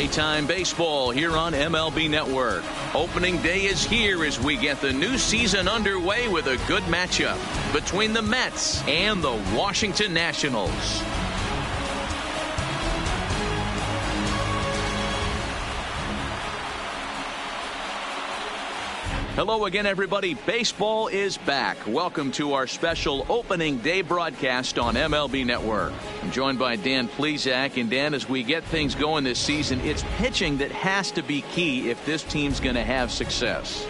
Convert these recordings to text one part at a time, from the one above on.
Daytime baseball here on MLB Network. Opening day is here as we get the new season underway with a good matchup between the Mets and the Washington Nationals. Hello again, everybody. Baseball is back. Welcome to our special opening day broadcast on MLB Network. I'm joined by Dan Plesac. And Dan, as we get things going this season, it's pitching that has to be key if this team's going to have success.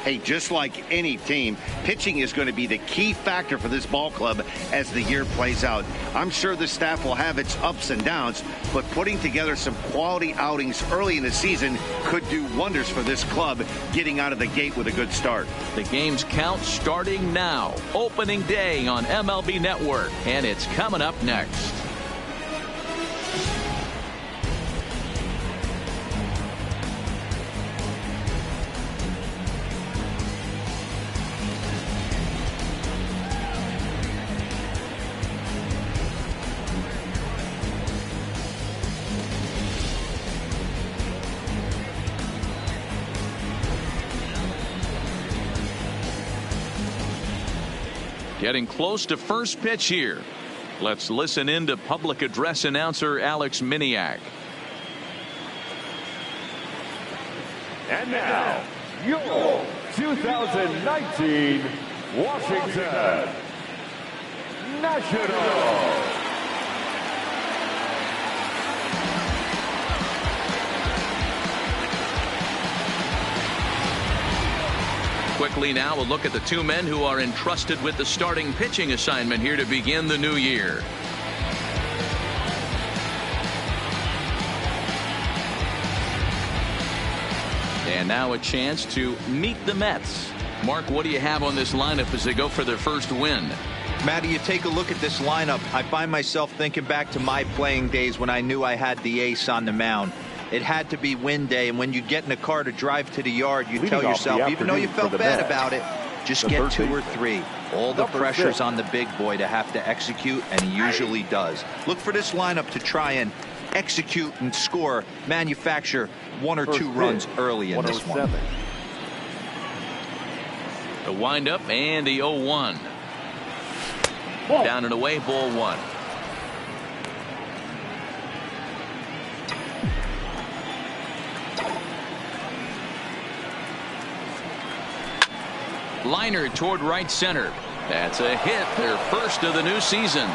Hey, just like any team, pitching is going to be the key factor for this ball club as the year plays out. I'm sure the staff will have its ups and downs, but putting together some quality outings early in the season could do wonders for this club getting out of the gate with a good start. The games count starting now. Opening day on MLB Network, and it's coming up next. Getting close to first pitch here. Let's listen in to public address announcer Alex Miniak. And now, your 2019 Washington Nationals. Quickly now, a look at the two men who are entrusted with the starting pitching assignment here to begin the new year. And now a chance to meet the Mets. Mark, what do you have on this lineup as they go for their first win? Matty, you take a look at this lineup. I find myself thinking back to my playing days when I knew I had the ace on the mound. It had to be win day, and when you get in a car to drive to the yard, you tell yourself, even though you felt bad about it, just get 2 or 3. All the pressure's on the big boy to have to execute, and he usually does. Look for this lineup to try and execute and score, manufacture 1 or 2 runs early in this one. The windup and the 0-1. Down and away, ball 1. Liner toward right center. That's a hit, their first of the new season.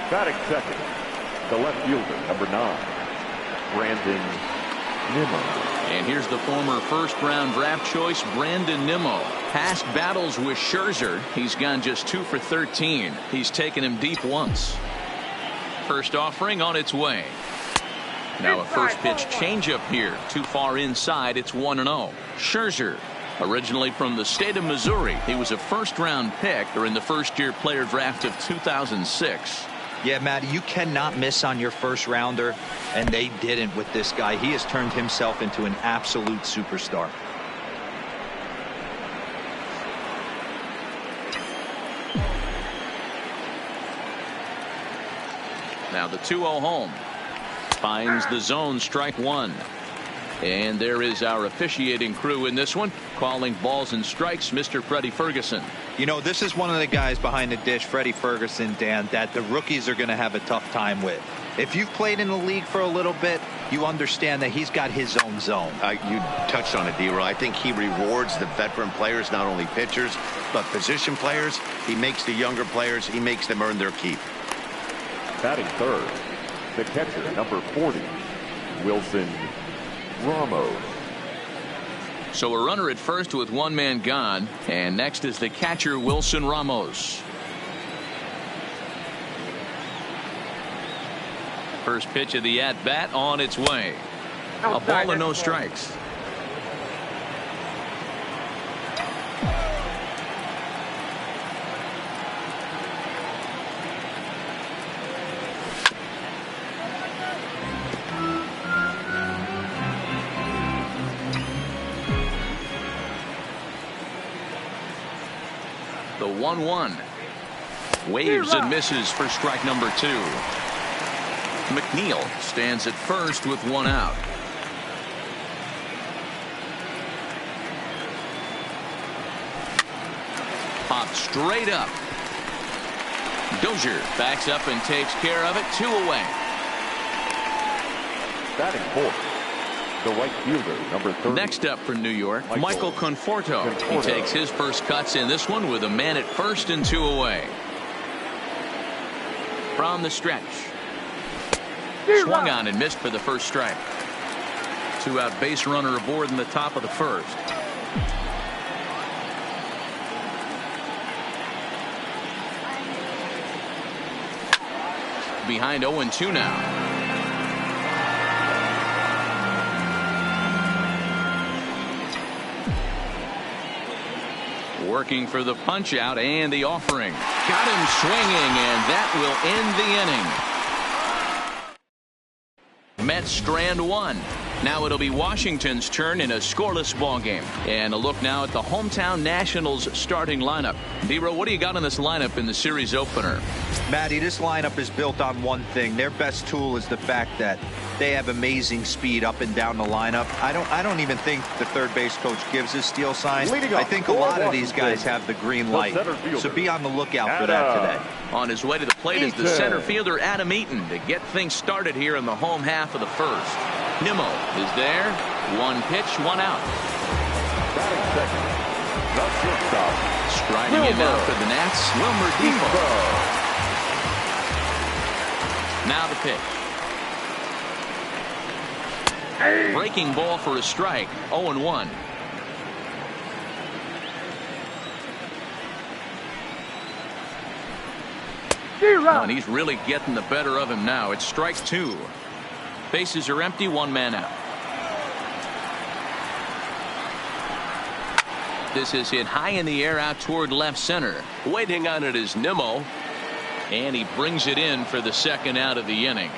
Batting second, the left fielder, number 9, Brandon Nimmo. And here's the former first-round draft choice, Brandon Nimmo. Past battles with Scherzer, he's gone just 2 for 13. He's taken him deep once. First offering on its way. Now a first pitch changeup here. Too far inside. It's 1-0. Scherzer, originally from the state of Missouri. He was a first-round pick during the first-year player draft of 2006. Yeah, Matty, you cannot miss on your first rounder, and they didn't with this guy. He has turned himself into an absolute superstar. Now the 2-0 home. Finds the zone, strike 1. And there is our officiating crew in this one, calling balls and strikes, Mr. Freddie Ferguson. You know, this is one of the guys behind the dish, Freddie Ferguson, Dan, that the rookies are going to have a tough time with. If you've played in the league for a little bit, you understand that he's got his own zone. You touched on it, D-Roy. I think he rewards the veteran players, not only pitchers, but position players. He makes the younger players, he makes them earn their keep. Batting third, the catcher, number 40, Wilson Ramos. So a runner at first with 1 man gone, and next is the catcher, Wilson Ramos. First pitch of the at-bat on its way. A ball and no strikes. The 1-1. Waves and misses for strike number 2. McNeil stands at first with 1 out. Popped straight up. Dozier backs up and takes care of it. 2 away. Batting fourth, the right fielder, number 30. Next up for New York, Michael Conforto. He takes his first cuts in this one with a man at first and 2 away. From the stretch. Swung on and missed for the first strike. 2-out base runner aboard in the top of the first. Behind 0-2 now. Working for the punch out and the offering. Got him swinging, and that will end the inning. Mets strand 1. Now it'll be Washington's turn in a scoreless ball game. And a look now at the hometown Nationals starting lineup. Dero, what do you got in this lineup in the series opener? Matty, this lineup is built on one thing. Their best tool is the fact that they have amazing speed up and down the lineup. I don't even think the third base coach gives a steal sign. I think a lot of these guys have the green light. So be on the lookout for that today. On his way to the plate is the center fielder Adam Eaton to get things started here in the home half of the first. Nimmo is there. 1 pitch, 1 out. Batting second, the shortstop. Striding in now for the Nats, Wilmer Depot. Now the pitch. Breaking ball for a strike. 0-1. And he's really getting the better of him now. It's strike 2. Bases are empty. 1 man out. This is hit high in the air out toward left center. Waiting on it is Nimmo. And he brings it in for the second out of the inning.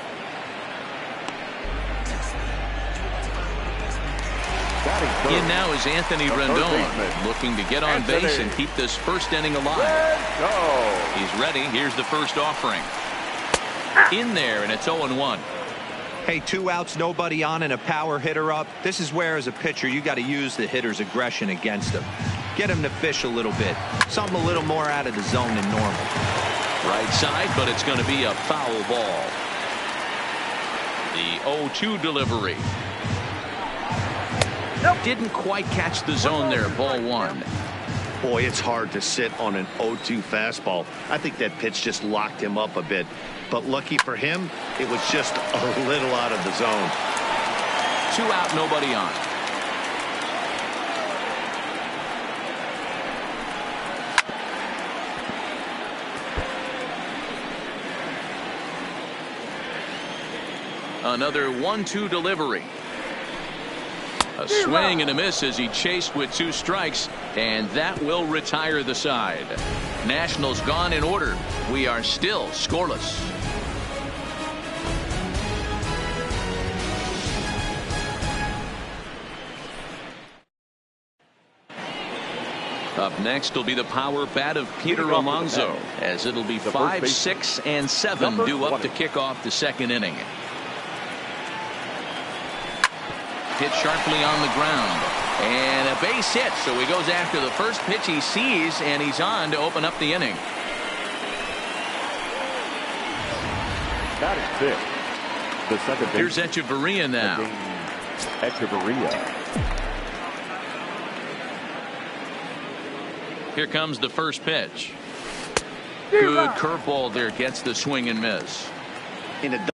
In now is Anthony Rendon, looking to get on base and keep this first inning alive. He's ready. Here's the first offering. In there, and it's 0-1. Hey, 2 outs, nobody on, and a power hitter up. This is where, as a pitcher, you got to use the hitter's aggression against him. Get him to fish a little bit. Something a little more out of the zone than normal. Right side, but it's going to be a foul ball. The 0-2 delivery. Didn't quite catch the zone there. Ball 1. Boy, it's hard to sit on an 0-2 fastball. I think that pitch just locked him up a bit. But lucky for him, it was just a little out of the zone. 2 out, nobody on. Another 1-2 delivery. A swing and a miss as he chased with 2 strikes, and that will retire the side. Nationals gone in order. We are still scoreless. Up next will be the power bat of Peter Alonso, as it'll be 5, 6, and 7 due up to kick off the second inning. Hit sharply on the ground, and a base hit, so he goes after the first pitch he sees, and he's on to open up the inning. That is 5th. The second base. Here's Echeverria now. Echeverria. Here comes the first pitch. Good curveball there, gets the swing and miss. In a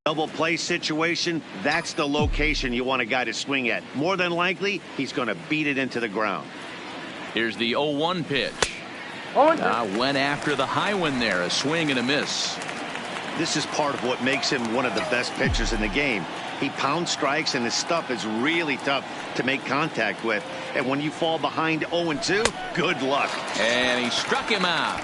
double play situation, that's the location you want a guy to swing at. More than likely, he's going to beat it into the ground. Here's the 0-1 pitch. Went after the high one there, a swing and a miss. This is part of what makes him one of the best pitchers in the game. He pounds strikes, and his stuff is really tough to make contact with. And when you fall behind 0-2, good luck. And he struck him out.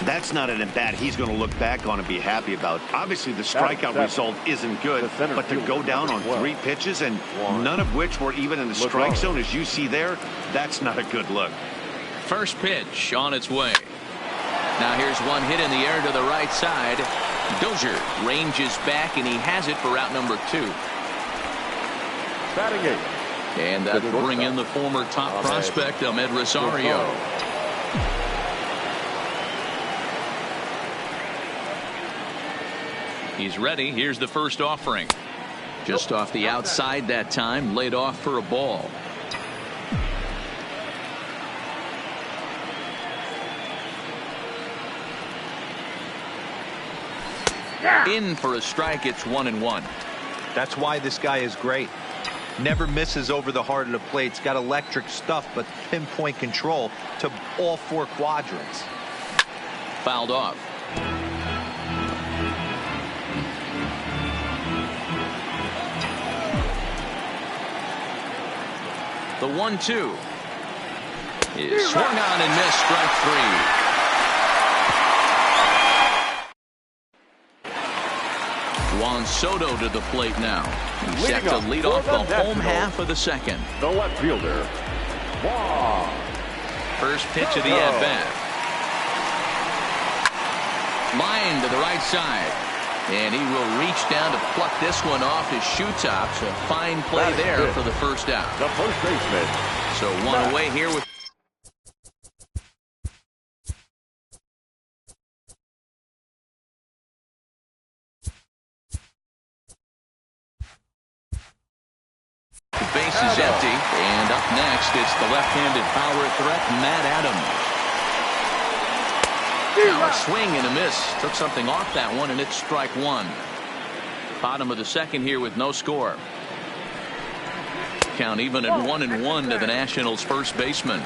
That's not an at-bat he's going to look back on and be happy about. Obviously, the strikeout result isn't good, but to go down on 3 pitches and none of which were even in the strike zone, as you see there, that's not a good look. First pitch on its way. Now here's one hit in the air to the right side. Dozier ranges back, and he has it for out number 2. Batting 8. And that will bring in the former top prospect, Ahmed Rosario. He's ready. Here's the first offering. Just off the outside that time, laid off for a ball. In for a strike. It's 1-1. That's why this guy is great. Never misses over the heart of the plate. It's got electric stuff, but pinpoint control to all 4 quadrants. Fouled off. The 1-2 is swung on and missed. Strike 3. Juan Soto to the plate now. He's set to lead off the home half of the second. The left fielder, Juan. First pitch of the at-bat. Line to the right side. And he will reach down to pluck this one off his shoe tops. A fine play there for the first out. The first baseman. So one away here with the base is empty. And up next, it's the left-handed power threat, Matt Adams. Now a swing and a miss. Took something off that one, and it's strike 1. Bottom of the second here with no score. Count even at 1-1 to the Nationals' first baseman.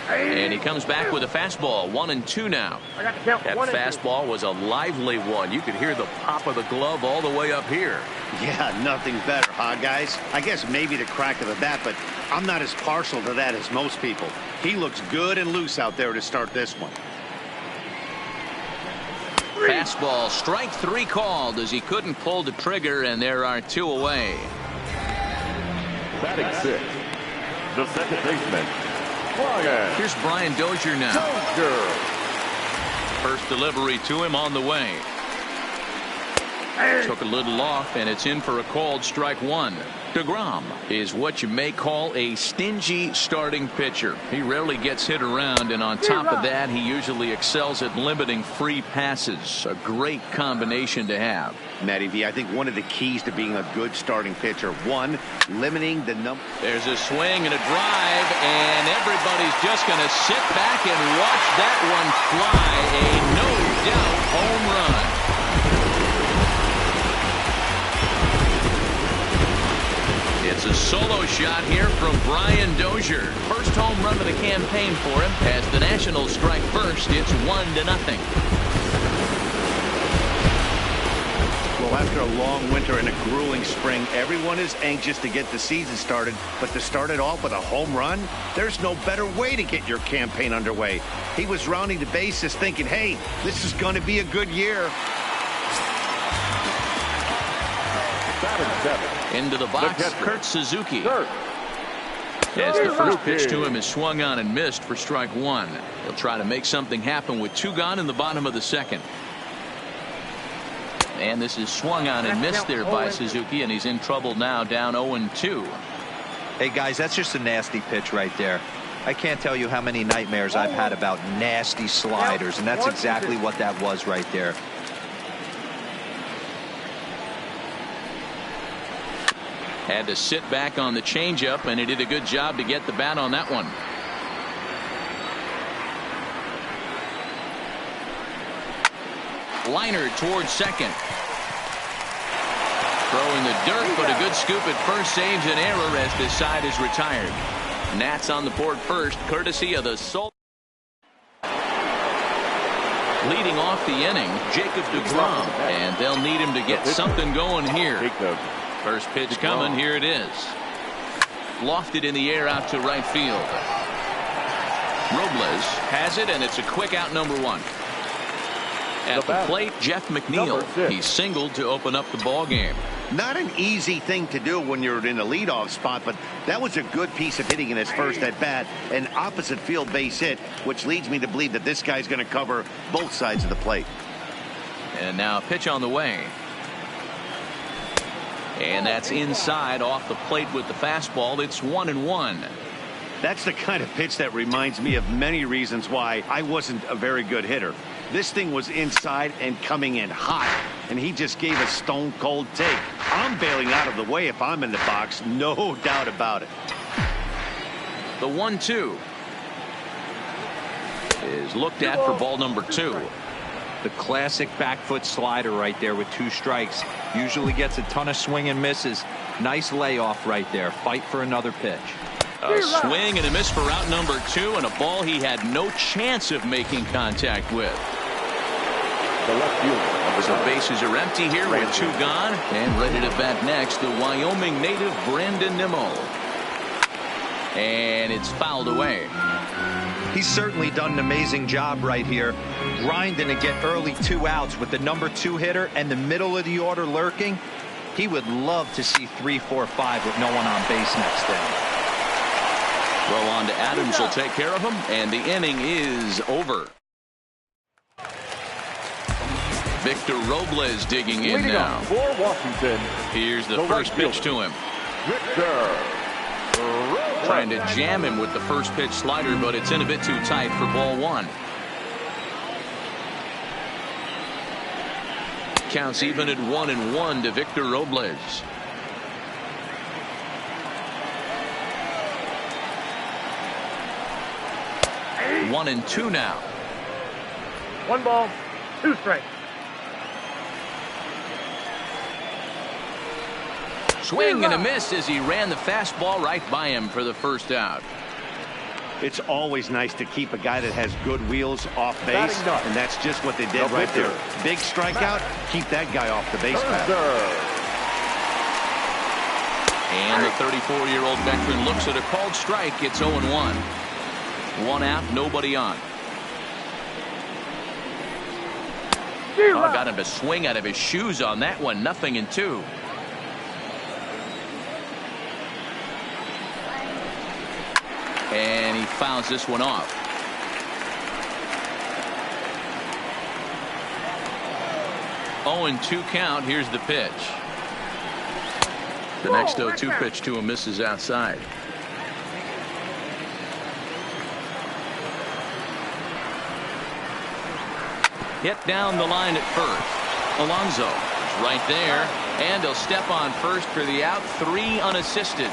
And he comes back with a fastball. 1-2 now. That fastball was a lively one. You could hear the pop of the glove all the way up here. Yeah, nothing better, huh, guys? I guess maybe the crack of the bat, but I'm not as partial to that as most people. He looks good and loose out there to start this one. Fastball, strike 3 called as he couldn't pull the trigger, and there are 2 away. Batting 6. The second baseman, Brian. Here's Brian Dozier now. Dozier. First delivery to him on the way. Took a little off, and it's in for a called strike 1. DeGrom is what you may call a stingy starting pitcher. He rarely gets hit around, and on top of that, he usually excels at limiting free passes. A great combination to have. Matty V, I think one of the keys to being a good starting pitcher, 1, limiting the number. There's a swing and a drive, and everybody's just going to sit back and watch that one fly. A no-doubt home run. It's a solo shot here from Brian Dozier. First home run of the campaign for him. As the Nationals strike first, it's 1-0. Well, after a long winter and a grueling spring, everyone is anxious to get the season started. But to start it off with a home run, there's no better way to get your campaign underway. He was rounding the bases thinking, hey, this is going to be a good year. Into the box, Kurt Suzuki. As the first pitch to him is swung on and missed for strike 1. He'll try to make something happen with 2 gone in the bottom of the second. And this is swung on and missed there by Suzuki, and he's in trouble now, down 0-2. Hey guys, that's just a nasty pitch right there. I can't tell you how many nightmares I've had about nasty sliders, and that's exactly what that was right there. Had to sit back on the changeup, and he did a good job to get the bat on that one. Liner towards second. Throwing the dirt, but a good scoop at first saves an error as this side is retired. Nats on the board first, courtesy of the Sol. Leading off the inning, Jacob DeGrom, and they'll need him to get something going here. First pitch coming, here it is. lofted in the air out to right field. Robles has it, and it's a quick out, number 1. At the plate, Jeff McNeil. He singled to open up the ball game. Not an easy thing to do when you're in a leadoff spot, but that was a good piece of hitting in his first at bat. An opposite field base hit, which leads me to believe that this guy's going to cover both sides of the plate. And now a pitch on the way. And that's inside off the plate with the fastball. It's 1-1. That's the kind of pitch that reminds me of many reasons why I wasn't a very good hitter. This thing was inside and coming in hot, and he just gave a stone cold take. I'm bailing out of the way if I'm in the box, no doubt about it. The 1-2 is looked at for ball number 2. The classic back foot slider right there with 2 strikes. Usually gets a ton of swing and misses. Nice layoff right there. Fight for another pitch. A swing and a miss for out number 2, and a ball he had no chance of making contact with. The left fielder. So bases are empty here with 2 gone, and ready to bat next, the Wyoming native Brandon Nimmo. And it's fouled away. He's certainly done an amazing job right here, grinding to get early 2 outs with the number 2 hitter and the middle of the order lurking. He would love to see 3, 4, 5 with no one on base next inning. Throw on to Adams will take care of him, and the inning is over. Victor Robles digging in now. For Washington. Here's the first pitch to him. Victor Robles. Trying to jam him with the first pitch slider, but it's in a bit too tight for ball 1. Counts even at 1-1 to Victor Robles. One and 2 now. 1 ball, 2 strikes. Swing and a miss as he ran the fastball right by him for the first out. It's always nice to keep a guy that has good wheels off base, and that's just what they did right there. Big strikeout, keep that guy off the base path. And the 34-year-old veteran looks at a called strike. It's 0-1. 1 out, nobody on. Got him to swing out of his shoes on that one. 0-2. And he fouls this one off. 0-2 count. Here's the pitch. The next 0-2 pitch to him misses outside. Hit down the line at first. Alonso is right there, and he'll step on first for the out. 3 unassisted.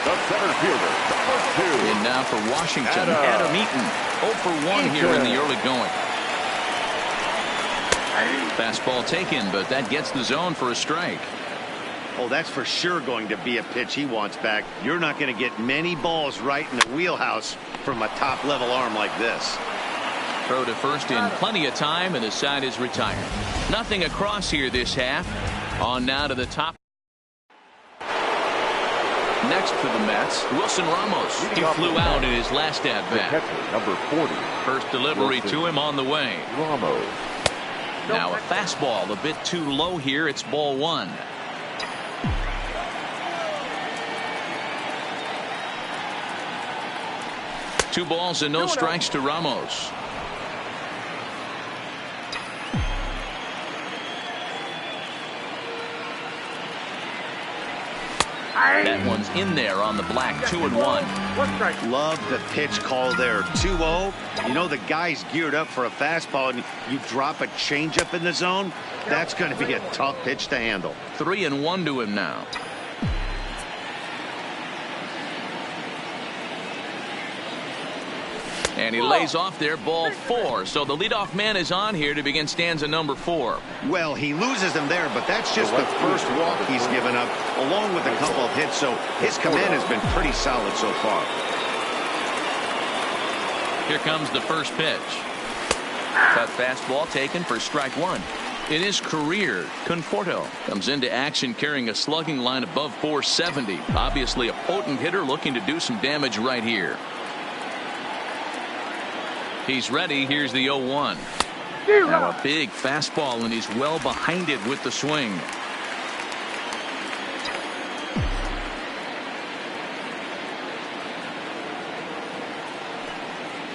The center fielder, number 2. And now for Washington, Adam Eaton. 0 for 1 here in the early going. Fastball taken, but that gets the zone for a strike. Oh, that's for sure going to be a pitch he wants back. You're not going to get many balls right in the wheelhouse from a top-level arm like this. Throw to first in plenty of time, and the side is retired. Nothing across here this half. On now to the top. Next for the Mets, Wilson Ramos. He flew out in his last at-bat. Number 40. First delivery to him on the way. Ramos. Now a fastball a bit too low here. It's ball 1. Two balls and no strikes to Ramos. That one's in there on the black. 2-1. Love the pitch call there. 2-0. You know the guy's geared up for a fastball, and you drop a changeup in the zone. That's going to be a tough pitch to handle. 3-1 to him now. And he lays off there, ball 4. So the leadoff man is on here to begin stanza number 4. Well, he loses him there, but that's just the first walk he's given up, along with a couple of hits. So his command has been pretty solid so far. Here comes the first pitch. That fastball taken for strike 1. In his career, Conforto comes into action carrying a slugging line above 470. Obviously a potent hitter looking to do some damage right here. He's ready. Here's the 0-1. Now a big fastball, and he's well behind it with the swing.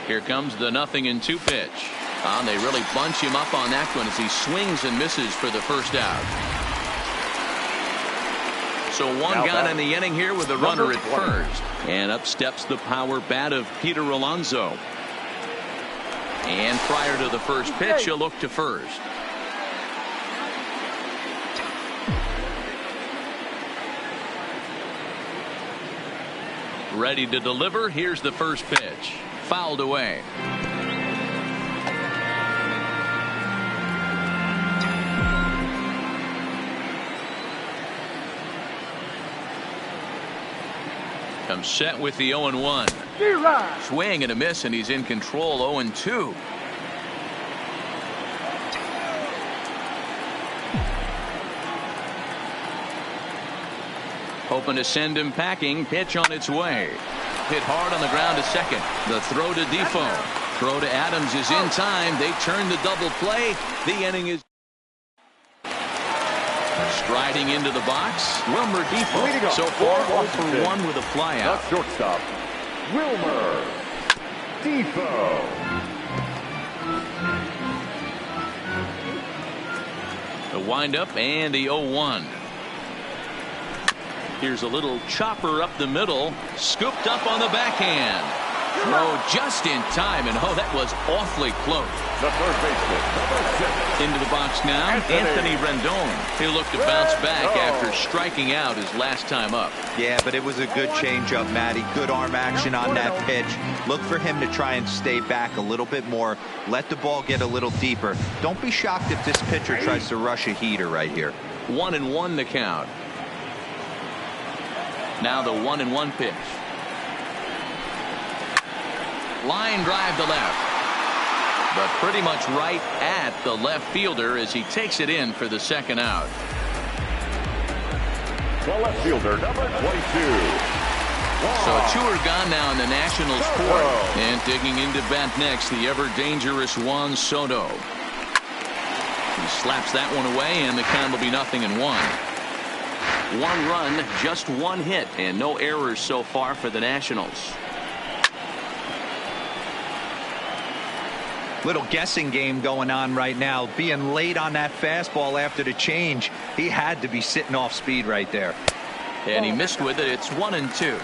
Here comes the 0-2 pitch. And they really bunch him up on that one as he swings and misses for the first out. So one gone in the inning here with a runner at first. And up steps the power bat of Peter Alonso. And prior to the first pitch, he'll look to first. Ready to deliver. Here's the first pitch. Fouled away. Comes set with the 0-1. Swing and a miss, and he's in control. 0-2. Hoping to send him packing. Pitch on its way. Hit hard on the ground to second. The throw to Defoe. Throw to Adams is in time. They turn the double play. The inning is striding into the box. Wilmer Defoe. So far 0 for 1 with a flyout. Shortstop Wilmer Defoe. The windup and the 0-1. Here's a little chopper up the middle. Scooped up on the backhand. Throw just in time, and oh, that was awfully close. The third baseman, number 6. Into the box now, Anthony Rendon. He'll look to bounce back after striking out his last time up. Yeah, but it was a good changeup, Matty. Good arm action on that pitch. Look for him to try and stay back a little bit more. Let the ball get a little deeper. Don't be shocked if this pitcher tries to rush a heater right here. 1-1 the count. Now the 1-1 pitch. Line drive to left. But pretty much right at the left fielder as he takes it in for the second out. The left fielder, number 22. So 2 are gone now in the Nationals' fourth. And digging into bat next, the ever-dangerous Juan Soto. He slaps that one away, and the count will be 0-1. 1 run, just 1 hit, and no errors so far for the Nationals. Little guessing game going on right now. Being late on that fastball after the change. He had to be sitting off speed right there. And he missed with it. It's 1-2.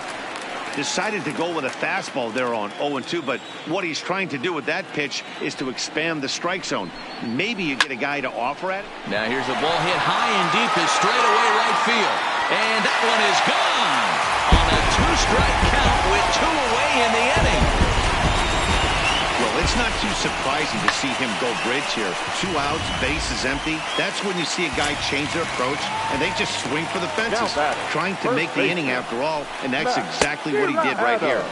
Decided to go with a fastball there on 0-2, but what he's trying to do with that pitch is to expand the strike zone. Maybe you get a guy to offer at it. Now here's a ball hit high and deep is straightaway right field. And that one is gone on a 2-strike count with 2 away in the inning. Well, it's not too surprising to see him go bridge here. 2 outs, bases empty. That's when you see a guy change their approach, and they just swing for the fences, trying to make the inning after all, and that's exactly what he did right here.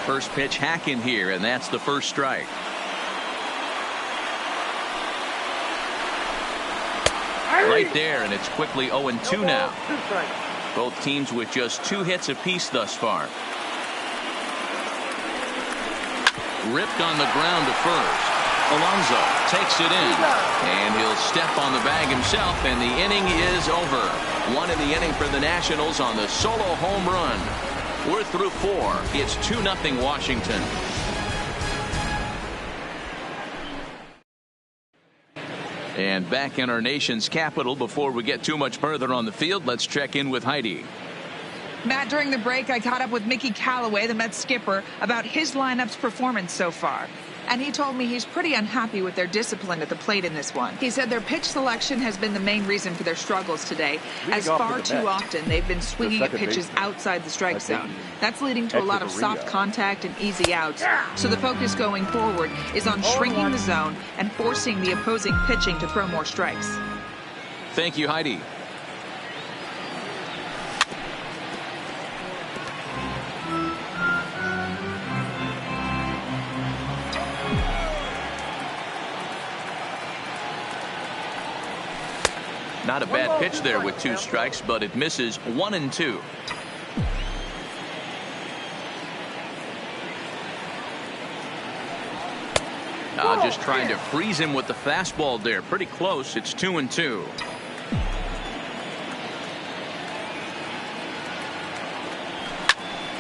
First pitch hack in here, and that's the first strike. Right there, and it's quickly 0-2 now. Both teams with just 2 hits apiece thus far. Ripped on the ground to first. Alonso takes it in, and he'll step on the bag himself, and the inning is over. 1 in the inning for the Nationals on the solo home run. We're through 4. It's 2-0 Washington. And back in our nation's capital, before we get too much further on the field, let's check in with Heidi. Matt, during the break, I caught up with Mickey Callaway, the Mets skipper, about his lineup's performance so far. And he told me he's pretty unhappy with their discipline at the plate in this one. He said their pitch selection has been the main reason for their struggles today, as far too often they've been swinging at pitches outside the strike zone. That's leading to a lot of soft contact and easy outs. So the focus going forward is on shrinking the zone and forcing the opposing pitching to throw more strikes. Thank you, Heidi. Not a bad pitch there with 2 strikes, but it misses 1-2. Just trying to freeze him with the fastball there. Pretty close. It's 2-2.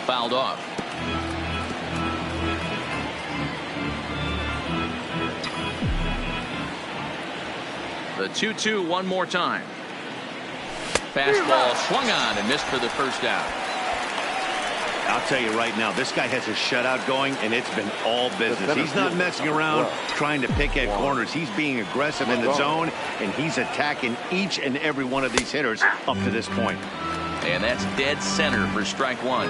Fouled off. The 2-2 one more time. Fastball swung on and missed for the first out. I'll tell you right now, this guy has a shutout going, and it's been all business. He's not messing around trying to pick at corners. He's being aggressive in the zone, and he's attacking each and every one of these hitters up to this point. And that's dead center for strike 1.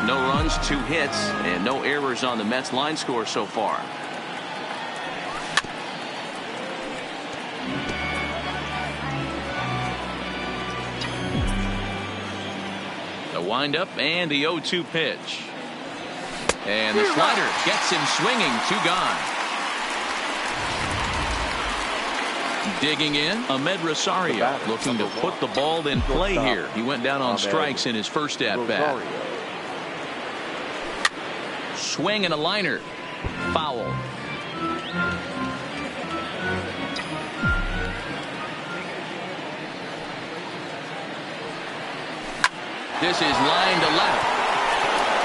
No runs, 2 hits, and no errors on the Mets line score so far. The windup and the 0-2 pitch. And the slider gets him swinging. 2 gone. Digging in, Ahmed Rosario looking to put the ball in play here. He went down on strikes in his first at-bat. Swing and a liner. Foul. This is line to left.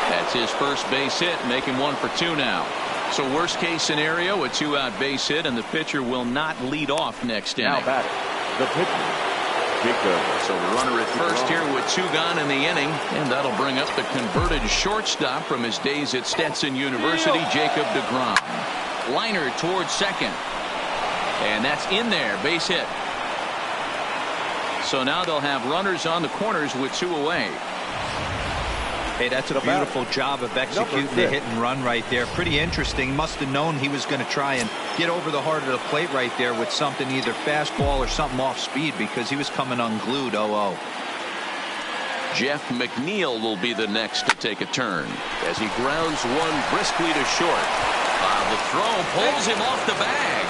That's his first base hit, making 1 for 2 now. So worst case scenario, a 2-out base hit, and the pitcher will not lead off next inning. Now batting, the pitcher. So the runner at first here with 2 gone in the inning, and that'll bring up the converted shortstop from his days at Stetson University, Jacob deGrom. Liner towards second, and that's in there, base hit. So now they'll have runners on the corners with 2 away. Hey, that's a beautiful job of executing the hit and run right there. Pretty interesting. Must have known he was going to try and get over the heart of the plate right there with something, either fastball or something off speed, because he was coming unglued. 0-0. Jeff McNeil will be the next to take a turn as he grounds one briskly to short. The throw pulls him off the bag.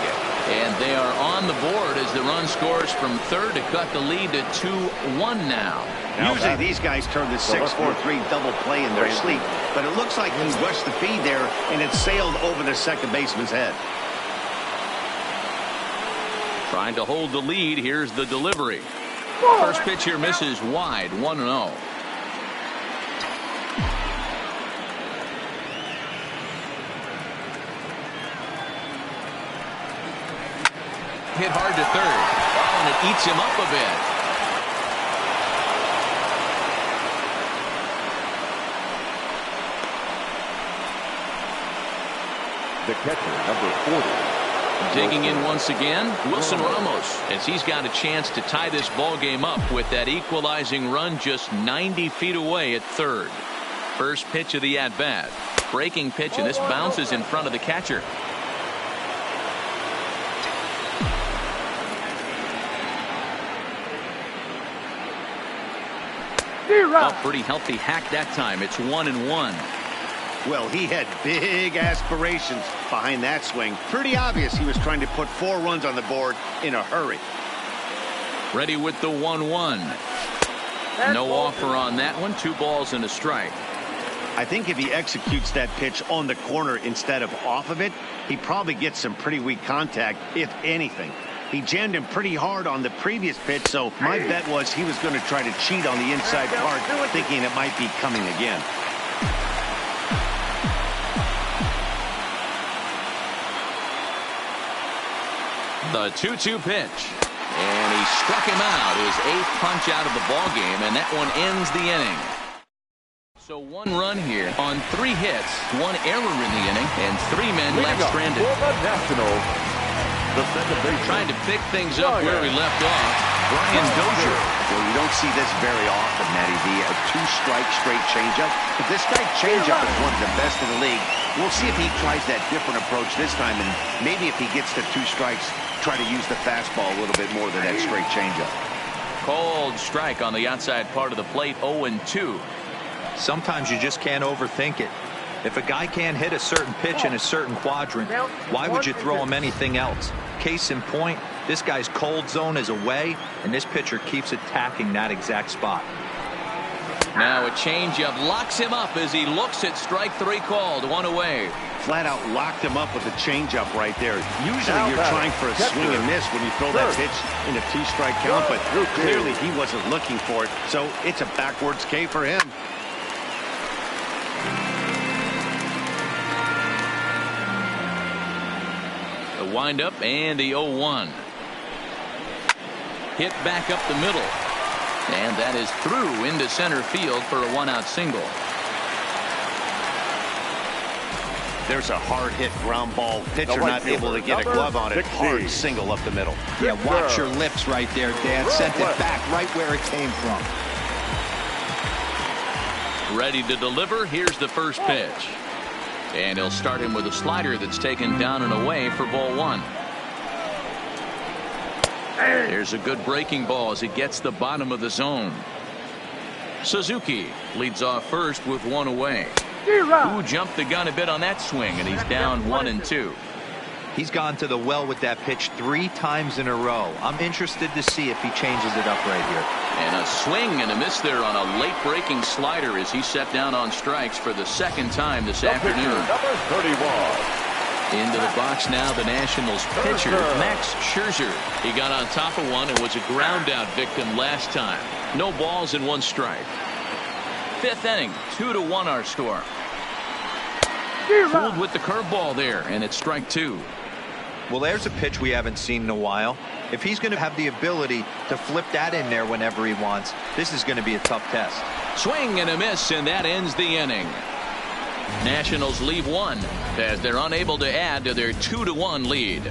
And they are on the board as the run scores from third to cut the lead to 2-1 now. Usually these guys turn the 6-4-3 double play in their sleep, but it looks like he rushed the feed there and it sailed over the second baseman's head. Trying to hold the lead. Here's the delivery. First pitch here misses wide. 1-0. Hit hard to third. Oh, and it eats him up a bit. The catcher, number 40. Digging in once again, Wilson Ramos, as he's got a chance to tie this ball game up with that equalizing run just 90 feet away at third. First pitch of the at-bat. Breaking pitch, and this bounces in front of the catcher. A pretty healthy hack that time. It's 1-1. Well, he had big aspirations behind that swing. Pretty obvious he was trying to put 4 runs on the board in a hurry. Ready with the 1-1. No offer on that one. 2 balls and a strike. I think if he executes that pitch on the corner instead of off of it, he probably gets some pretty weak contact, if anything. He jammed him pretty hard on the previous pitch, so my bet was he was going to try to cheat on the inside part, thinking it might be coming again. The 2-2 pitch. And he struck him out. His 8th punch out of the ball game, and that one ends the inning. So 1 run here on 3 hits, 1 error in the inning, and 3 men left stranded. For the Nationals, the second baseman, trying to pick things up where we left off, Brian Dozier. Well, you don't see this very often, Matty V. A 2-strike straight changeup. But this guy changeup is one of the best in the league. We'll see if he tries that different approach this time, and maybe if he gets to 2 strikes, try to use the fastball a little bit more than that straight changeup. Cold strike on the outside part of the plate. 0-2. Sometimes you just can't overthink it. If a guy can't hit a certain pitch in a certain quadrant, why would you throw him anything else? Case in point, this guy's cold zone is away, and this pitcher keeps attacking that exact spot. Now a changeup locks him up as he looks at strike 3 called. 1 away. Flat out locked him up with a changeup right there. Usually you're trying for a swing and miss when you throw that pitch in a 2-strike count, but clearly he wasn't looking for it, so it's a backwards K for him. The windup and the 0-1. Hit back up the middle. And that is through into center field for a 1-out single. There's a hard hit ground ball. Pitcher not able to get a glove on it. Hard single up the middle. Yeah, watch your lips right there, Dan. Sent it back right where it came from. Ready to deliver. Here's the first pitch. And he'll start him with a slider that's taken down and away for ball 1. There's a good breaking ball as he gets the bottom of the zone. Suzuki leads off first with 1 away. Who jumped the gun a bit on that swing, and he's down 1-2. He's gone to the well with that pitch 3 times in a row. I'm interested to see if he changes it up right here. And a swing and a miss there on a late breaking slider as he set down on strikes for the 2nd time this afternoon. Number 31. Into the box now, the Nationals pitcher, Max Scherzer. He got on top of one and was a ground out victim last time. No balls and 1 strike. 5th inning, 2-1 our score. Fooled with the curveball there, and it's strike 2. Well, there's a pitch we haven't seen in a while. If he's going to have the ability to flip that in there whenever he wants, this is going to be a tough test. Swing and a miss, and that ends the inning. Nationals leave 1 as they're unable to add to their 2-1 lead.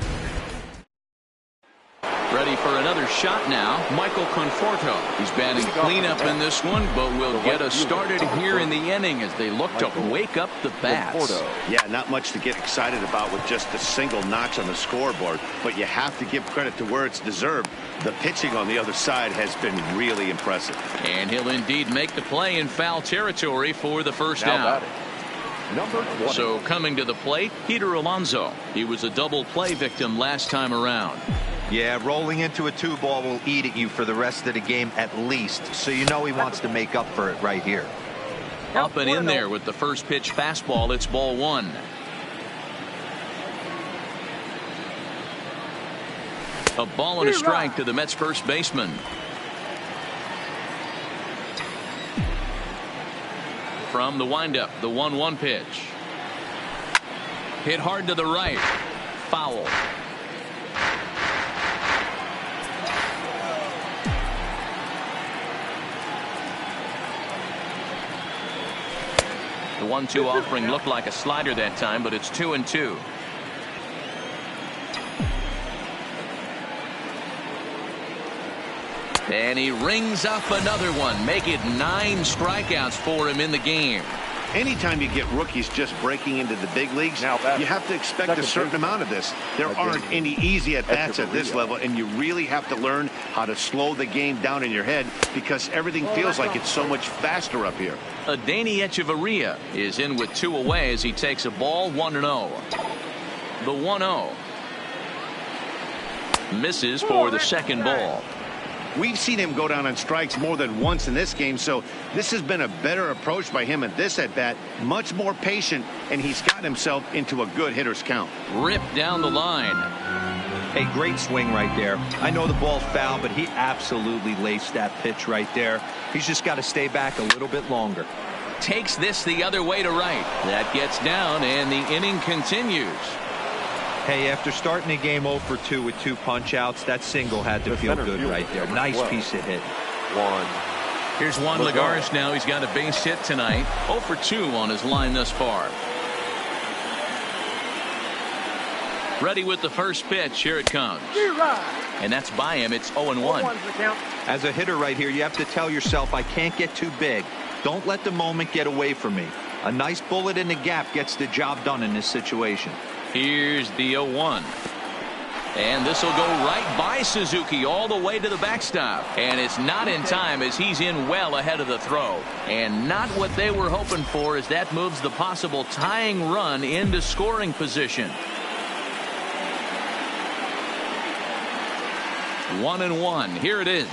Ready for another shot now, Michael Conforto. He's batting cleanup in this one, but will get us started here in the inning as they look to wake up the bats. Yeah, not much to get excited about with just a single notch on the scoreboard, but you have to give credit to where it's deserved. The pitching on the other side has been really impressive. And he'll indeed make the play in foul territory for the first out. So coming to the plate, Peter Alonso. He was a double play victim last time around. Yeah, rolling into a 2-ball will eat at you for the rest of the game at least, so you know he wants to make up for it right here. Up and in there with the first pitch fastball. It's ball 1. A ball and a strike to the Mets first baseman. From the windup, the 1-1 pitch. Hit hard to the right. Foul. The 1-2 offering looked like a slider that time, but it's 2-2. And he rings up another one, make it 9 strikeouts for him in the game. Anytime you get rookies just breaking into the big leagues, you have to expect a certain amount of this. There aren't any easy at-bats at this level, and you really have to learn how to slow the game down in your head because everything feels like it's so much faster up here. Adeiny Echeverria is in with 2 away as he takes a ball 1-0. The 1-0 misses for the second ball. We've seen him go down on strikes more than once in this game, so this has been a better approach by him at this at-bat. Much more patient, and he's gotten himself into a good hitter's count. Ripped down the line. Hey, great swing right there. I know the ball's foul, but he absolutely laced that pitch right there. He's just got to stay back a little bit longer. Takes this the other way to right. That gets down, and the inning continues. Hey, after starting the game 0 for 2 with 2 punch-outs, that single had to feel good right there. Nice piece of hit. Here's Juan Lagares now. He's got a base hit tonight. 0 for 2 on his line thus far. Ready with the first pitch. Here it comes. And that's by him. It's 0-1. As a hitter right here, you have to tell yourself, I can't get too big. Don't let the moment get away from me. A nice bullet in the gap gets the job done in this situation. Here's the 0-1. And this will go right by Suzuki all the way to the backstop. And it's not in time as he's in well ahead of the throw. And not what they were hoping for as that moves the possible tying run into scoring position. 1-1. Here it is.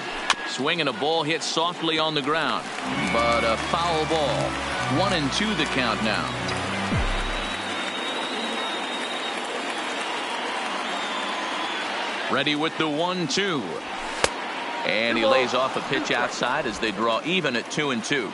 Swinging a ball hit softly on the ground. But a foul ball. 1-2 the count now. Ready with the 1-2. And he lays off a pitch outside as they draw even at 2-2.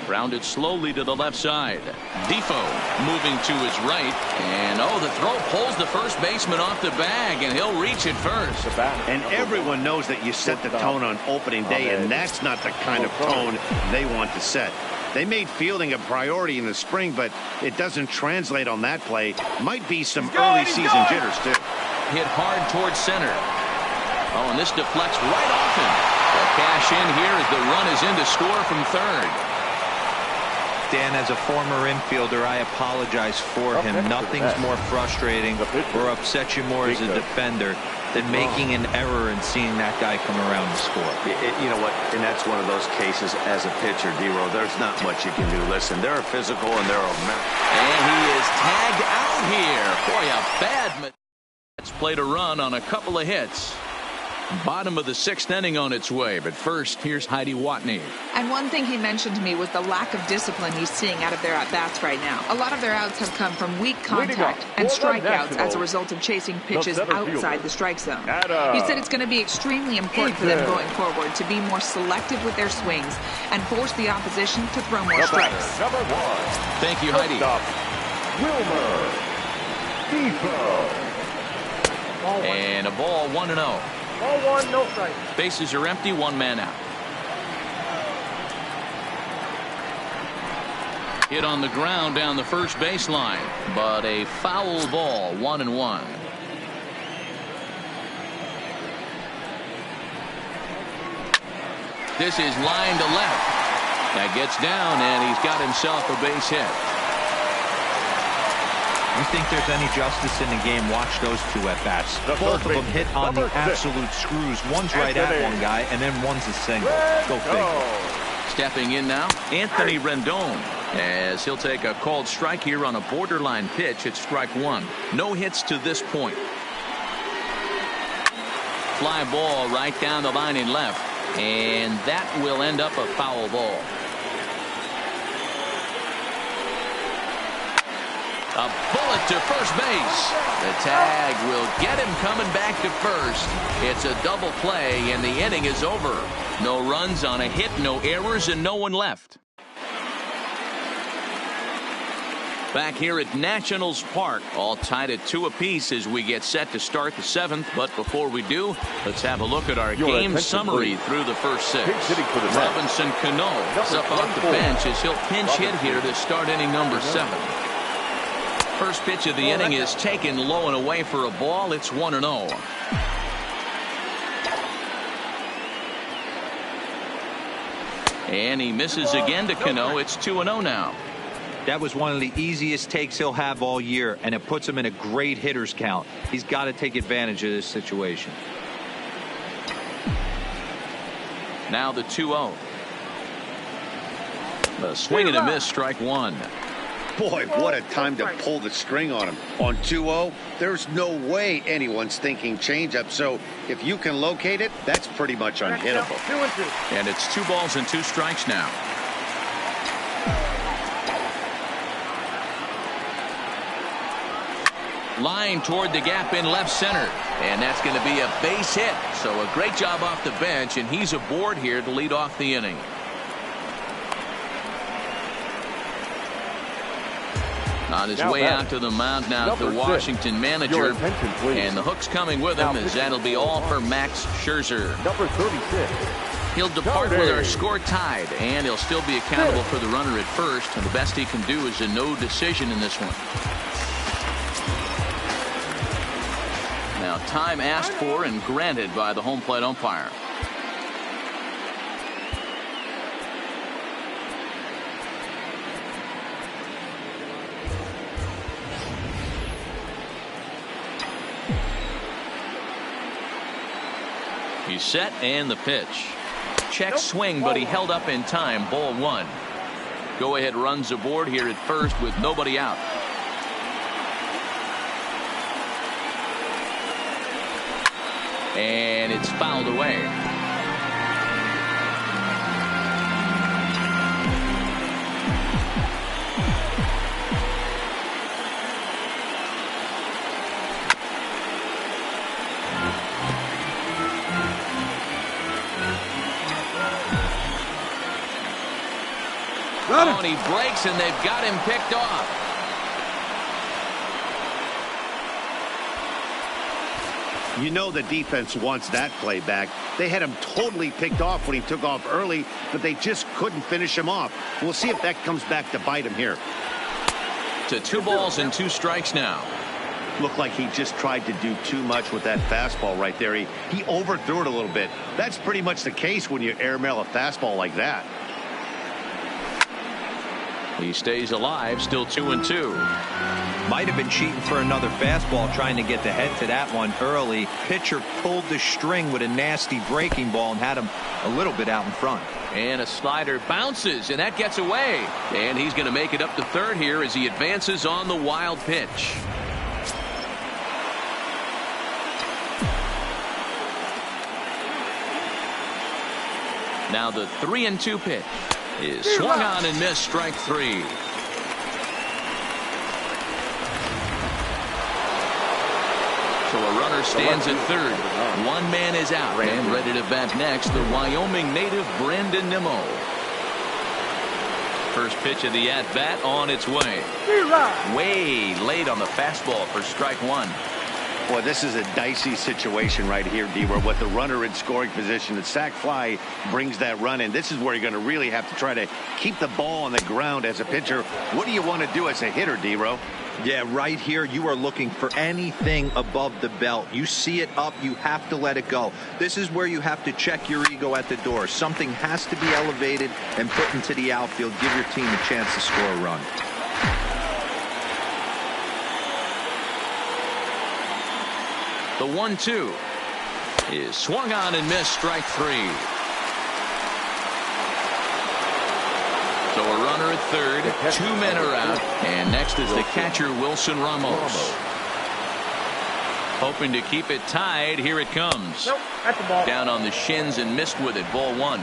Grounded slowly to the left side. Defoe moving to his right. And the throw pulls the first baseman off the bag, and he'll reach it first. And everyone knows that you set the tone on opening day, and that's not the kind of tone they want to set. They made fielding a priority in the spring, but it doesn't translate on that play. Might be some early season jitters, too. Hit hard towards center. And this deflects right off him. They'll cash in here as the run is in to score from third. Dan, as a former infielder, I apologize for him. Nothing's more frustrating or upsets you more as a defender than making an error and seeing that guy come around to score. You know what? And that's one of those cases as a pitcher, D-Row. There's not much you can do. Listen, they're physical and they're and he is tagged out here. Boy, a bad. It's played a run on a couple of hits. Bottom of the sixth inning on its way. But first, here's Heidi Watney. And one thing he mentioned to me was the lack of discipline he's seeing out of their at-bats right now. A lot of their outs have come from weak contact and strikeouts as a result of chasing pitches outside the strike zone. He said it's going to be extremely important for them going forward to be more selective with their swings and force the opposition to throw more strikes. Thank you, Heidi. Wilmer Defoe. And a ball 1-0. Ball one, no strike. Bases are empty, one man out. Hit on the ground down the first baseline, but a foul ball, 1-1. This is line to left. That gets down, and he's got himself a base hit. You think there's any justice in the game, watch those two at-bats. Both of them hit on the absolute screws. One's right at one guy, and then one's a single. Go figure. Stepping in now, Anthony Rendon, as he'll take a called strike here on a borderline pitch at strike one. No hits to this point. Fly ball right down the line in left, and that will end up a foul ball. A bullet to first base. The tag will get him coming back to first. It's a double play, and the inning is over. No runs on a hit, no errors, and no one left. Back here at Nationals Park, all tied at 2 apiece as we get set to start the 7th. But before we do, let's have a look at our game summary through the first 6. Robinson Cano is up off the bench as he'll pinch hit here to start inning number 7. First pitch of the inning is taken low and away for a ball. It's 1-0. And he misses again to Cano. It's 2-0 now. That was one of the easiest takes he'll have all year, and it puts him in a great hitter's count. He's got to take advantage of this situation. Now the 2-0. A swing and a miss, strike one. Boy, what a time to pull the string on him. On 2-0, there's no way anyone's thinking changeup. So if you can locate it, that's pretty much unhittable. 2-2. And it's 2 balls and 2 strikes now. Line toward the gap in left center. And that's going to be a base hit. So a great job off the bench, and he's aboard here to lead off the inning. On his way out to the mound now, the Washington manager, and the hook's coming with him, as that'll be all for Max Scherzer. Number 36. He'll depart with our score tied, and he'll still be accountable for the runner at first, and the best he can do is a no decision in this one. Now, time asked for and granted by the home plate umpire. He's set and the pitch. Check swing, but he held up in time. Ball one. Go ahead runs aboard here at first with nobody out. And it's fouled away. Oh, and he breaks, and they've got him picked off. You know the defense wants that play back. They had him totally picked off when he took off early, but they just couldn't finish him off. We'll see if that comes back to bite him here. To 2 balls and 2 strikes now. Looked like he just tried to do too much with that fastball right there. He overthrew it a little bit. That's pretty much the case when you airmail a fastball like that. He stays alive, still 2-2. Might have been cheating for another fastball, trying to get the head to that one early. Pitcher pulled the string with a nasty breaking ball and had him a little bit out in front. And a slider bounces, and that gets away. And he's going to make it up to third here as he advances on the wild pitch. Now the 3-2 pitch is swung on and missed, strike 3. So a runner stands at third. 1 man is out, and ready to bat next, the Wyoming native Brandon Nimmo. First pitch of the at-bat on its way. Way late on the fastball for strike 1. Boy, this is a dicey situation right here, D-Row. With the runner in scoring position, the sac fly brings that run in. This is where you're going to really have to try to keep the ball on the ground as a pitcher. What do you want to do as a hitter, D-Row? Yeah, right here you are looking for anything above the belt. You see it up, you have to let it go. This is where you have to check your ego at the door. Something has to be elevated and put into the outfield. Give your team a chance to score a run. The 1-2 is swung on and missed, strike 3. So a runner at third, 2 men are out, and next is the catcher Wilson Ramos. Hoping to keep it tied. Here it comes. Nope, that's the ball. Down on the shins and missed with it. Ball 1.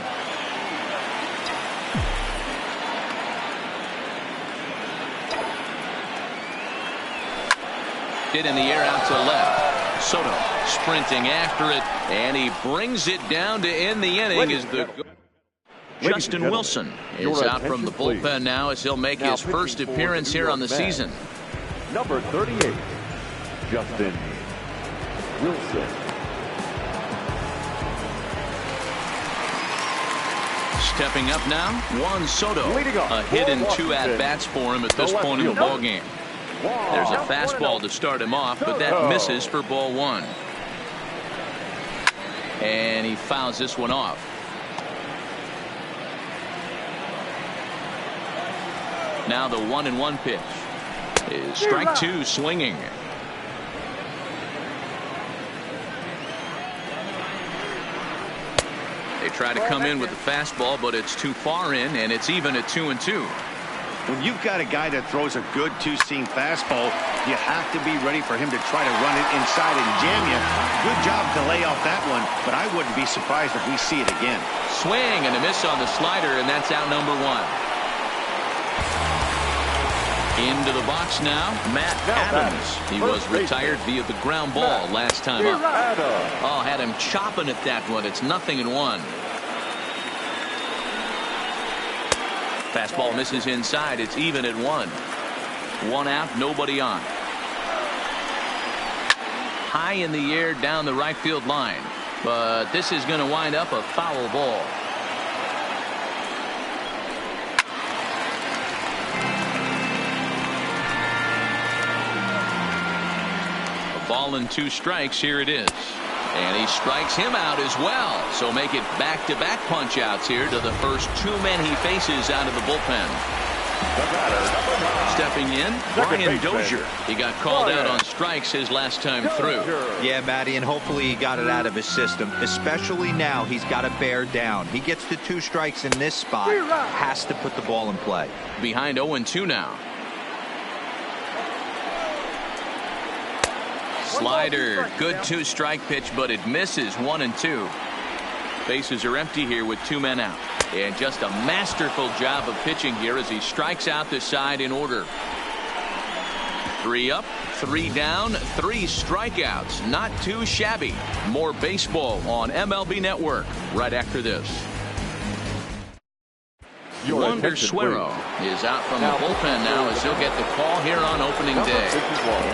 Hit in the air out to left. Soto sprinting after it, and he brings it down to end the inning. As the Justin Wilson is out from the bullpen now as he'll make his first appearance here on the season. Number 38, Justin Wilson. Stepping up now, Juan Soto. A hit and 2 at-bats for him at this point in the ballgame. There's a fastball to start him off, but that misses for ball 1. And he fouls this one off. Now the 1-1 pitch is strike 2, swinging. They try to come in with the fastball, but it's too far in, and it's even at 2-2. When you've got a guy that throws a good 2-seam fastball, you have to be ready for him to try to run it inside and jam you. Good job to lay off that one, but I wouldn't be surprised if we see it again. Swing and a miss on the slider, and that's out number 1. Into the box now, Matt Adams. He was retired via the ground ball last time up. Oh, had him chopping at that one. It's 0-1. Fastball misses inside. It's even at 1. 1 out, nobody on. High in the air down the right field line. But this is going to wind up a foul ball. A ball and 2 strikes. Here it is. And he strikes him out as well. So make it back-to-back punch outs here to the first 2 men he faces out of the bullpen. Stepping in, Brian Dozier. He got called out on strikes his last time through. Yeah, Matty, and hopefully he got it out of his system. Especially now, he's got to bear down. He gets the 2 strikes in this spot, has to put the ball in play. Behind 0-2 now. Slider, good 2-strike pitch, but it misses. 1-2. Bases are empty here with 2 men out. And just a masterful job of pitching here as he strikes out the side in order. 3 up, 3 down, 3 strikeouts. Not too shabby. More baseball on MLB Network right after this. Wander Suero is out from the bullpen now as he'll get the call here on opening day.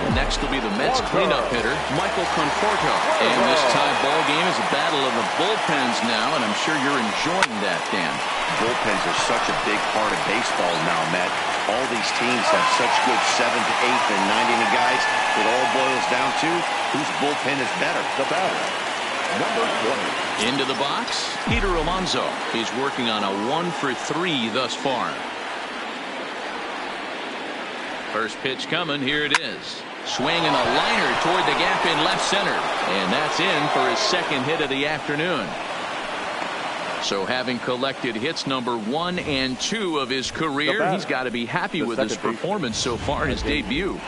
And next will be the Mets cleanup hitter, Michael Conforto. And this tie ball game is a battle of the bullpens now, and I'm sure you're enjoying that, Dan. Bullpens are such a big part of baseball now, Matt. All these teams have such good 7th, 8th, and 9th inning guys. It all boils down to whose bullpen is better. The batter, number 20. Into the box, Peter Alonso. He's working on a 1-for-3 thus far. First pitch coming. Here it is. Swinging a liner toward the gap in left center. And that's in for his 2nd hit of the afternoon. So having collected hits number 1 and 2 of his career, he's got to be happy with his performance so far, his debut.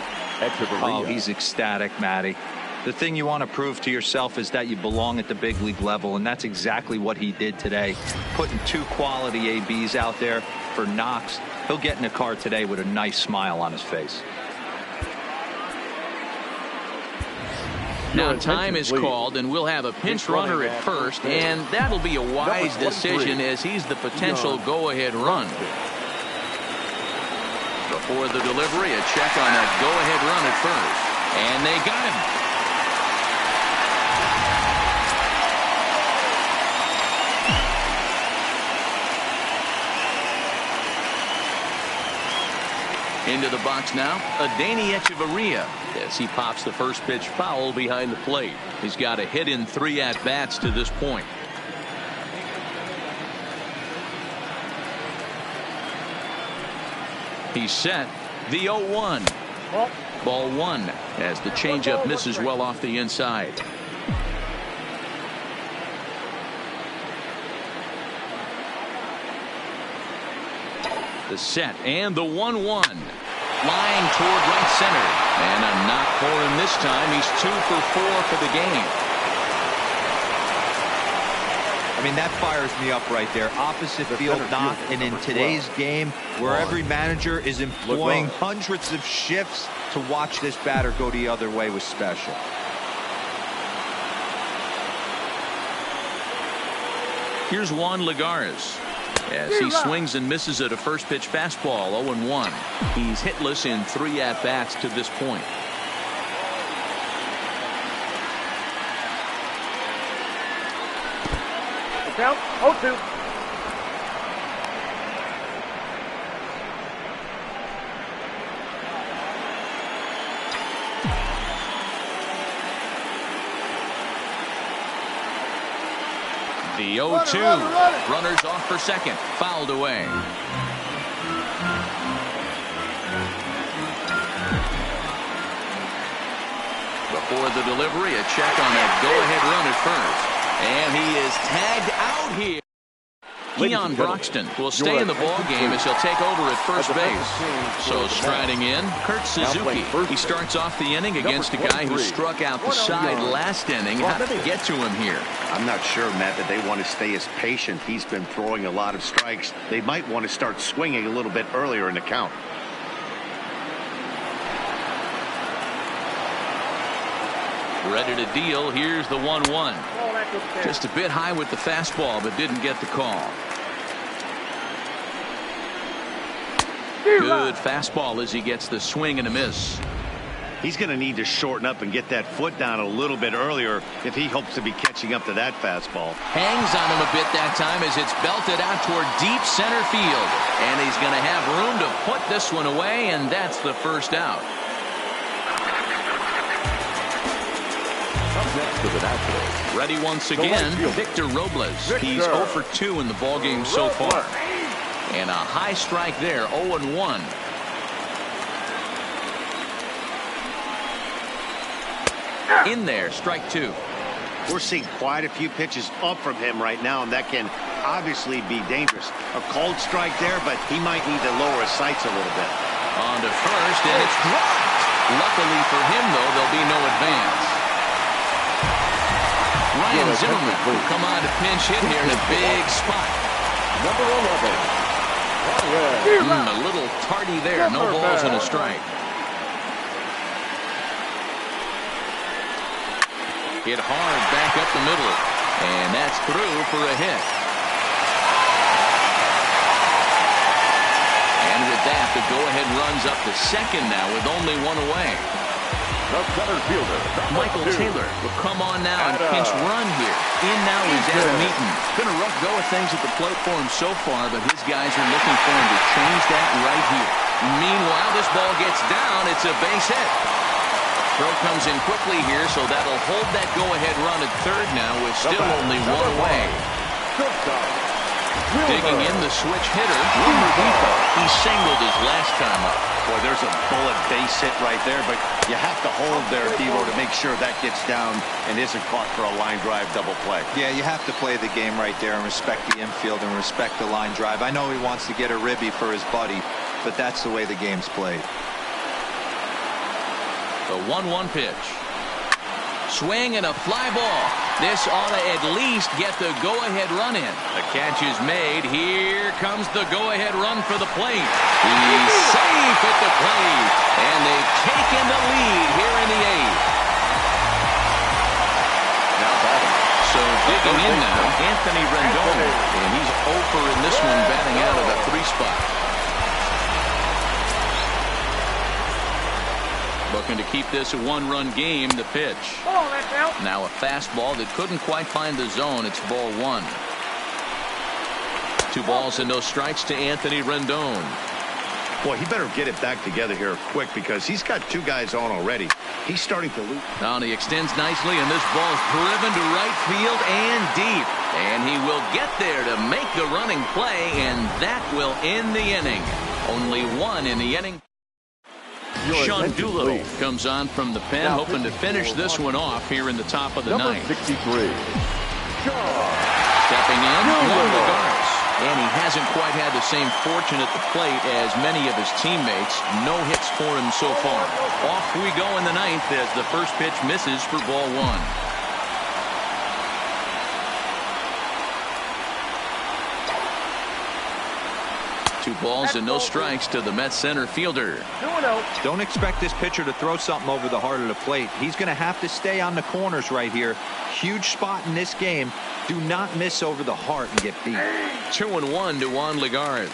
Oh, he's ecstatic, Matty. The thing you want to prove to yourself is that you belong at the big league level, and that's exactly what he did today. Putting 2 quality ABs out there for Knox. He'll get in the car today with a nice smile on his face. Now time is called, and we'll have a pinch runner at first, and that'll be a wise decision as he's the potential go-ahead run. Before the delivery, a check on that go-ahead run at first. And they got him. Into the box now, Adeiny Echeverria as he pops the first pitch foul behind the plate. He's got a hit in 3 at-bats to this point. He's set. The 0-1. Ball 1 as the changeup misses well off the inside. The set and the 1-1. Flying toward right center. And a knock for him this time. He's 2 for 4 for the game. I mean, that fires me up right there. Opposite field knock, and in today's game, where every manager is employing hundreds of shifts to watch this batter go the other way was special. Here's Juan Lagares as he swings and misses at a first pitch fastball. 0-1. He's hitless in 3 at-bats to this point. Count 0-2. The 0-2. Runners off for second. Fouled away. Before the delivery, a check on that go-ahead run at first. And he is tagged out here. Keon Broxton will stay in the ball game as he'll take over at first base. So striding in, Kurt Suzuki. He starts off the inning against a guy who struck out the side last inning. How did they get to him here? I'm not sure, Matt, that they want to stay as patient. He's been throwing a lot of strikes. They might want to start swinging a little bit earlier in the count. Ready to deal. Here's the 1-1. Just a bit high with the fastball, but didn't get the call. Good fastball as he gets the swing and a miss. He's going to need to shorten up and get that foot down a little bit earlier if he hopes to be catching up to that fastball. Hangs on him a bit that time as it's belted out toward deep center field. And he's going to have room to put this one away, and that's the first out. Next to the Nationals. Ready once again, Victor Robles. He's 0 for 2 in the ballgame so far. And a high strike there, 0-1. In there, strike 2. We're seeing quite a few pitches up from him right now, and that can obviously be dangerous. A cold strike there, but he might need to lower his sights a little bit. On to first, and it's dropped. Luckily for him, though, there'll be no advance. Ryan Zimmerman will come on to pinch hit here in a big spot. Number 11. A little tardy there. No balls and a strike. Hit hard back up the middle. And that's through for a hit. And with that, the go-ahead runs up to second now with only one away. The center fielder, Michael Taylor will come on now and pinch run here. In now is Adam Eaton. Been a rough go of things at the plate for him so far, but his guys are looking for him to change that right here. Meanwhile, this ball gets down. It's a base hit. Throw comes in quickly here, so that'll hold that go-ahead run at third now with still only one away. Digging in the switch hitter, he singled his last time up. Boy, there's a bullet base hit right there, but you have to hold there, D-Row, to make sure that gets down and isn't caught for a line drive double play. Yeah, you have to play the game right there and respect the infield and respect the line drive. I know he wants to get a ribby for his buddy, but that's the way the game's played. The 1-1 pitch. Swing and a fly ball. This ought to at least get the go-ahead run in. The catch is made. Here comes the go-ahead run for the plate. He's safe at the plate. And they've taken the lead here in the 8th. Now batting. So digging in now, Anthony Rendon. And he's over in this one, batting out of the 3 spot. Looking to keep this a 1-run game. The pitch. Now a fastball that couldn't quite find the zone. It's ball 1. 2 balls and no strikes to Anthony Rendon. Boy, he better get it back together here quick because he's got 2 guys on already. He's starting to lose. Now he extends nicely, and this ball's driven to right field and deep. And he will get there to make the running play, and that will end the inning. Only 1 in the inning. Sean Doolittle comes on from the pen, hoping to finish this one off here in the top of the 9th. 63. Stepping in, Juan Lagares. And he hasn't quite had the same fortune at the plate as many of his teammates. No hits for him so far. Off we go in the 9th as the first pitch misses for ball 1. 2 balls and no strikes to the Mets center fielder. Don't expect this pitcher to throw something over the heart of the plate. He's going to have to stay on the corners right here. Huge spot in this game. Do not miss over the heart and get beat. 2-1 to Juan Lagares.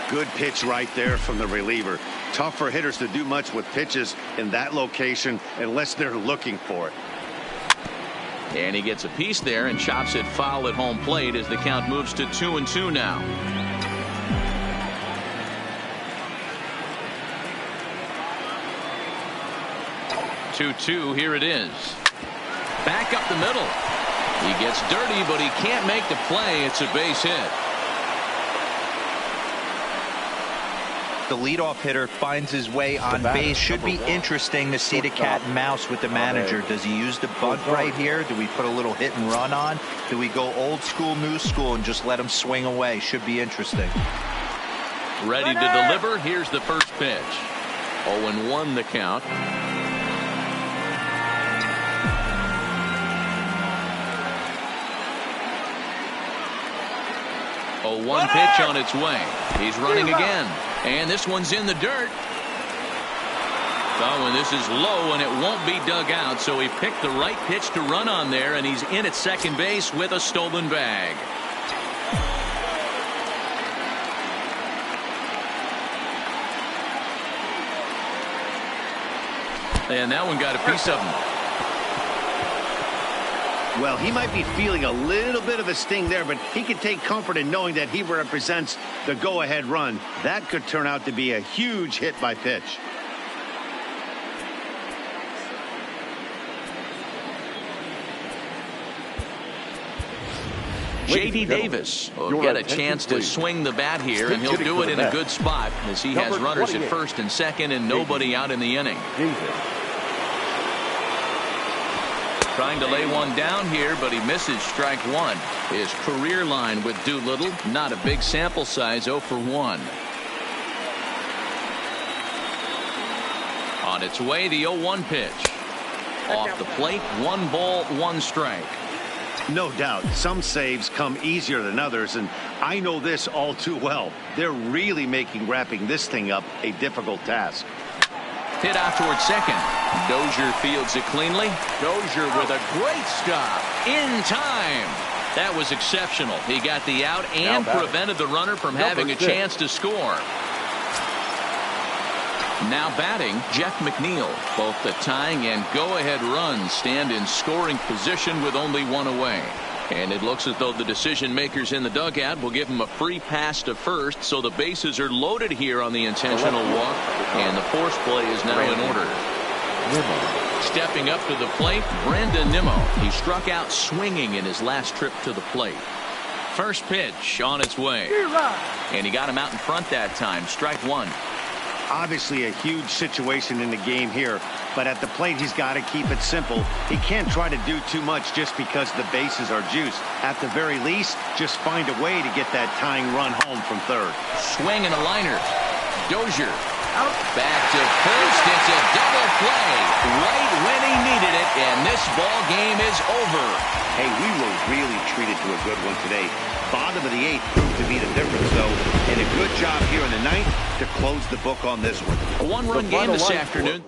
Good pitch right there from the reliever. Tough for hitters to do much with pitches in that location unless they're looking for it. And he gets a piece there and chops it foul at home plate as the count moves to 2-2 now. 2-2, here it is. Back up the middle. He gets dirty, but he can't make the play. It's a base hit. The leadoff hitter finds his way on base. Should be interesting to see the cat and mouse with the manager. Does he use the bunt right here? Do we put a little hit and run on? Do we go old school, new school, and just let him swing away? Should be interesting. Ready to deliver. Here's the first pitch. 0-1 the count. 0-1 pitch on its way. He's running again. And this one's in the dirt. Oh, and this is low, and it won't be dug out. So he picked the right pitch to run on there, and he's in at second base with a stolen bag. And that one got a piece of him. Well, he might be feeling a little bit of a sting there, but he can take comfort in knowing that he represents the go-ahead run. That could turn out to be a huge hit by pitch. J.D. Davis will get a chance to swing the bat here, and he'll do it in a good spot as he has runners at first and second and nobody out in the inning. Trying to lay one down here, but he misses strike one. His career line with Doolittle, not a big sample size, 0 for 1. On its way, the 0-1 pitch. Off the plate, 1 ball, 1 strike. No doubt, some saves come easier than others, and I know this all too well. They're really making wrapping this thing up a difficult task. Hit out towards second. Dozier fields it cleanly. Dozier with a great stop in time. That was exceptional. He got the out and prevented the runner from having a chance to score. Now batting, Jeff McNeil. Both the tying and go-ahead runs stand in scoring position with only 1 away. And it looks as though the decision makers in the dugout will give him a free pass to first, so the bases are loaded here on the intentional walk, and the force play is now in order. Stepping up to the plate, Brandon Nimmo. He struck out swinging in his last trip to the plate. First pitch on its way, and he got him out in front that time. Strike one. Obviously a huge situation in the game here, but at the plate he's got to keep it simple. He can't try to do too much just because the bases are juiced. At the very least, just find a way to get that tying run home from third. Swing and a liner. Dozier out back to first. It's a double play right when he needed it, and this ball game is over. Hey, we were really treated to a good one today. Bottom of the 8th proved to be the difference, though, and a good job here in the 9th to close the book on this one. A one-run game this afternoon.